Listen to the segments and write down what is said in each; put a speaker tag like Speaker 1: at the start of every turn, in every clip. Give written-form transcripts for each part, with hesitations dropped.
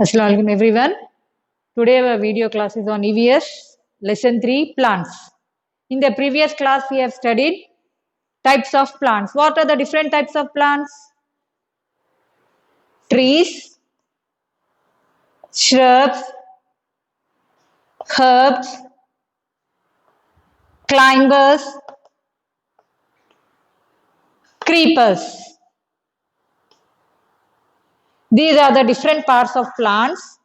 Speaker 1: Assalamualaikum everyone. Today our video class is on EVS lesson 3 plants. In the previous class we have studied types of plants. What are the different types of plants? Trees, shrubs, herbs, climbers, creepers. These are the different parts of plants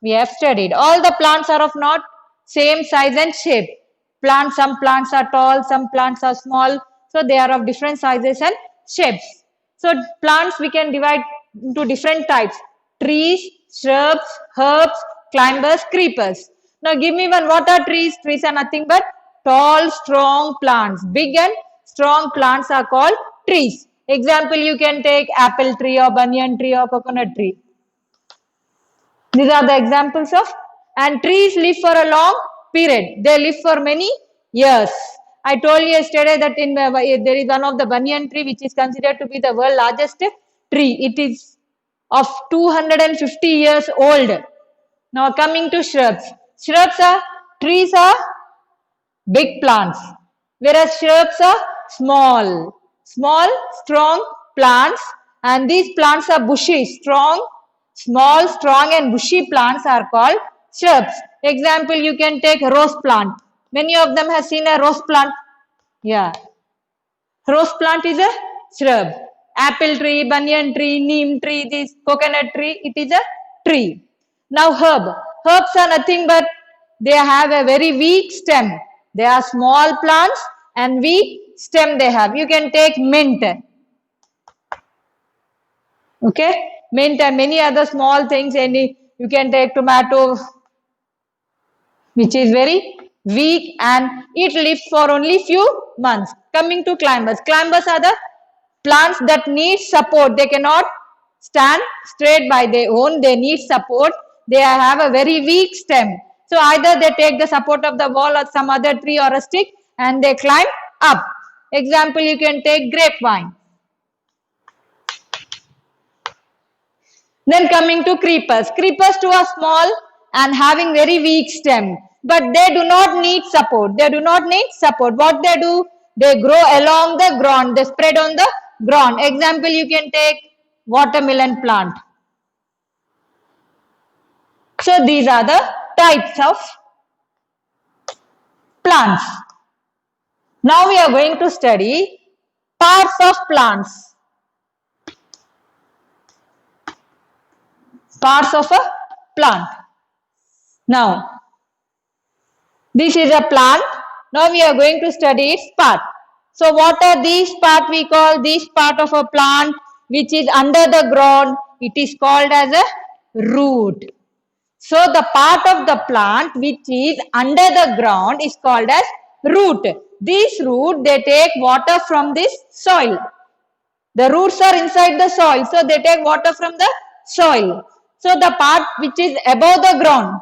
Speaker 1: we have studied. All the plants are of not same size and shape. Some plants are tall, some plants are small. So they are of different sizes and shapes. So plants we can divide into different types. Trees, shrubs, herbs, climbers, creepers. Now give me one. What are trees? Trees are nothing but tall, strong plants. Big and strong plants are called trees. Example, you can take apple tree or banyan tree or coconut tree. These are the examples of, and trees live for a long period. They live for many years. I told you yesterday that there is one of the banyan tree which is considered to be the world largest tree. It is of 250 years old. Now coming to shrubs. Trees are big plants, whereas shrubs are small, strong plants, and these plants are bushy, small, strong and bushy plants are called shrubs. Example, you can take rose plant. Many of them have seen a rose plant. Yeah. Rose plant is a shrub. Apple tree, banyan tree, neem tree, this coconut tree, it is a tree. Now herbs are nothing but they have a very weak stem. They are small plants and weak stem they have. You can take mint. Okay, mint and many other small things. You can take tomato, which is very weak and it lives for only few months. Coming to climbers. Climbers are the plants that need support. They cannot stand straight by their own. They need support. They have a very weak stem. So either they take the support of the wall or some other tree or a stick and they climb up. Example, you can take grapevine. Then coming to creepers. Creepers too are small and having very weak stem. But they do not need support. What they do? They grow along the ground. They spread on the ground. Example, you can take watermelon plant. So these are the types of plants. Now we are going to study parts of plants. Parts of a plant. Now, this is a plant. Now we are going to study its part. So what are these part? We call this part of a plant which is under the ground. It is called as a root. So the part of the plant which is under the ground is called as root. This root, they take water from this soil. The roots are inside the soil. So they take water from the soil. So the part which is above the ground,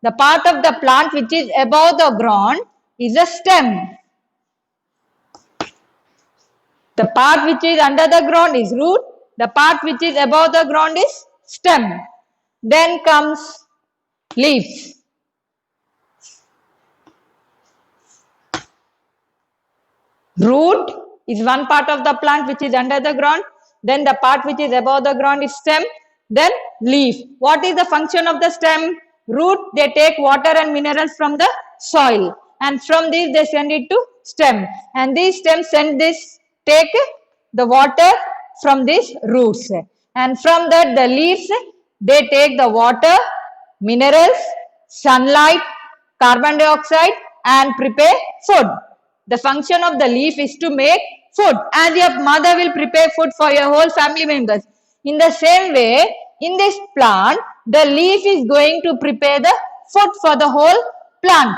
Speaker 1: the part of the plant which is above the ground is a stem. The part which is under the ground is root. The part which is above the ground is stem. Then comes leaves. Root is one part of the plant which is under the ground. Then the part which is above the ground is stem. Then leaf. What is the function of the stem? Root, they take water and minerals from the soil. And from this they send it to stem. And these stems take the water from these roots. And from that the leaves, they take the water, minerals, sunlight, carbon dioxide and prepare food. The function of the leaf is to make food. As your mother will prepare food for your whole family members. In the same way, in this plant, the leaf is going to prepare the food for the whole plant.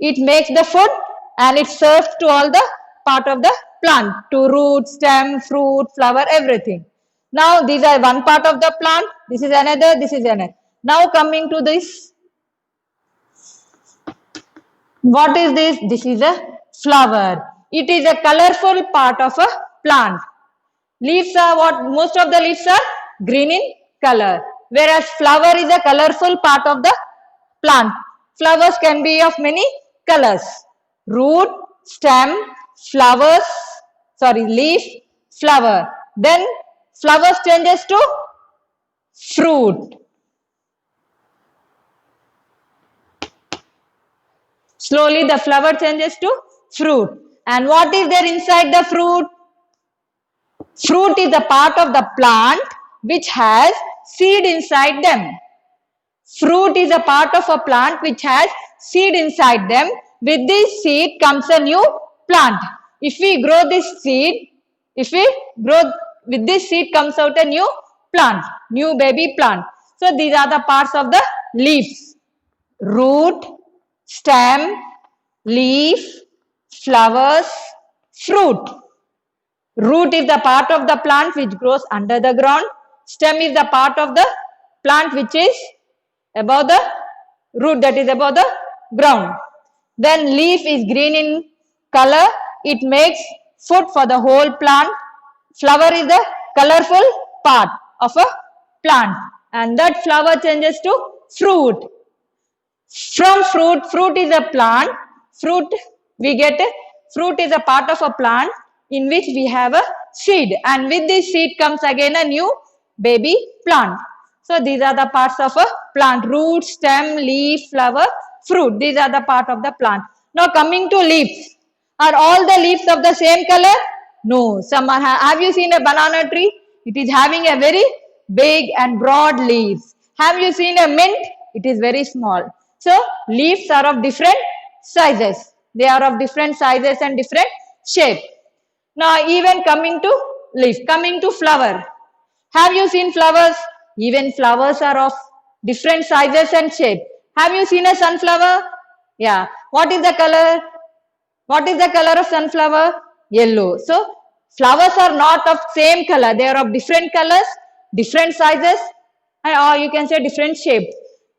Speaker 1: It makes the food and it serves to all the part of the plant, to root, stem, fruit, flower, everything. Now, these are one part of the plant. This is another, this is another. Now, coming to this. What is this? This is a flower. It is a colorful part of a plant. Leaves are what? Most of the leaves are green in color. whereas flower is a colorful part of the plant. Flowers can be of many colors. Root, stem, flowers, leaf, flower. Then flowers changes to fruit. Slowly the flower changes to fruit. And what is there inside the fruit? Fruit is a part of the plant which has seed inside them. Fruit is a part of a plant which has seed inside them. With this seed comes a new plant. If we grow this seed, with this seed comes out a new plant, new baby plant. So these are the parts of the leaves. Root, stem, leaf, flowers, fruit. Root is the part of the plant which grows under the ground. Stem is the part of the plant which is above the root, that is above the ground. Then leaf is green in color. It makes food for the whole plant. Flower is the colorful part of a plant. And that flower changes to fruit. From fruit is a plant. Fruit is a part of a plant in which we have a seed, and with this seed comes again a new baby plant. So these are the parts of a plant: root, stem, leaf, flower, fruit. These are the part of the plant. Now coming to leaves. Are all the leaves of the same color? No. Some are. Have you seen a banana tree? It is having a very big and broad leaves. Have you seen a mint? It is very small. So leaves are of different sizes. They are of different sizes and different shape. Now even coming to leaf, coming to flower. Have you seen flowers? Even flowers are of different sizes and shape. Have you seen a sunflower? Yeah. What is the color? What is the color of sunflower? Yellow. So flowers are not of same color. They are of different colors, different sizes, or you can say different shape.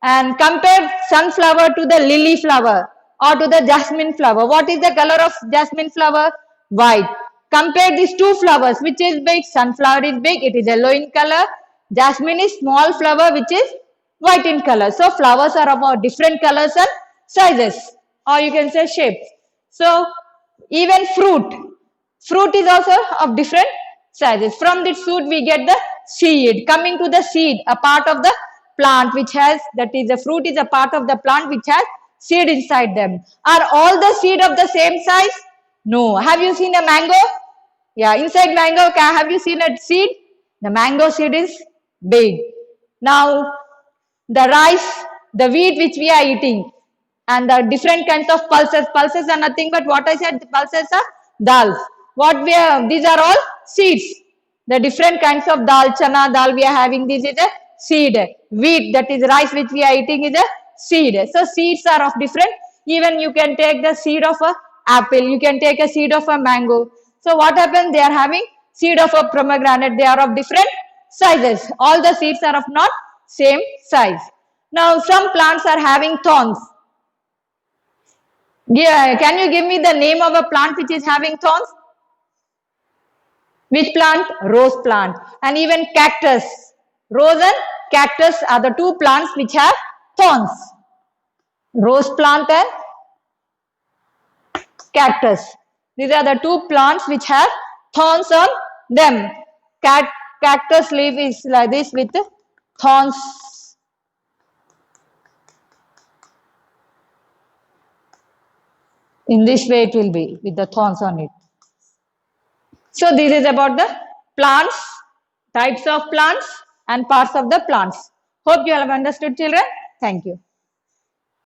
Speaker 1: And compare sunflower to the lily flower or to the jasmine flower. What is the color of jasmine flower? White. Compare these two flowers. Which is big? Sunflower is big. It is yellow in color. Jasmine is small flower which is white in color. So flowers are of different colors and sizes, or you can say shapes. So even fruit. Fruit is also of different sizes. From this fruit we get the seed. Coming to the seed, a part of the plant which has, that is, the fruit is a part of the plant which has seed inside them. Are all the seed of the same size? No. Have you seen a mango? Yeah, inside mango, have you seen a seed? The mango seed is big. Now, the rice, the wheat which we are eating, and the different kinds of pulses. Pulses are nothing but what I said, the pulses are dals. These are all seeds. The different kinds of dal, chana dal we are having, this is a seed. Wheat, that is rice which we are eating, is a seed. So seeds are of different. Even you can take the seed of a apple, you can take a seed of a mango. So what happens? They are having seed of a pomegranate. They are of different sizes. All the seeds are of not same size. Now some plants are having thorns. Yeah, can you give me the name of a plant which is having thorns? Which plant? Rose plant. And even cactus. Rose and cactus are the two plants which have thorns. Rose plant and cactus. These are the two plants which have thorns on them. Cactus leaf is like this with thorns. In this way it will be with the thorns on it. So this is about the plants, types of plants and parts of the plants. Hope you have understood, children. Thank you.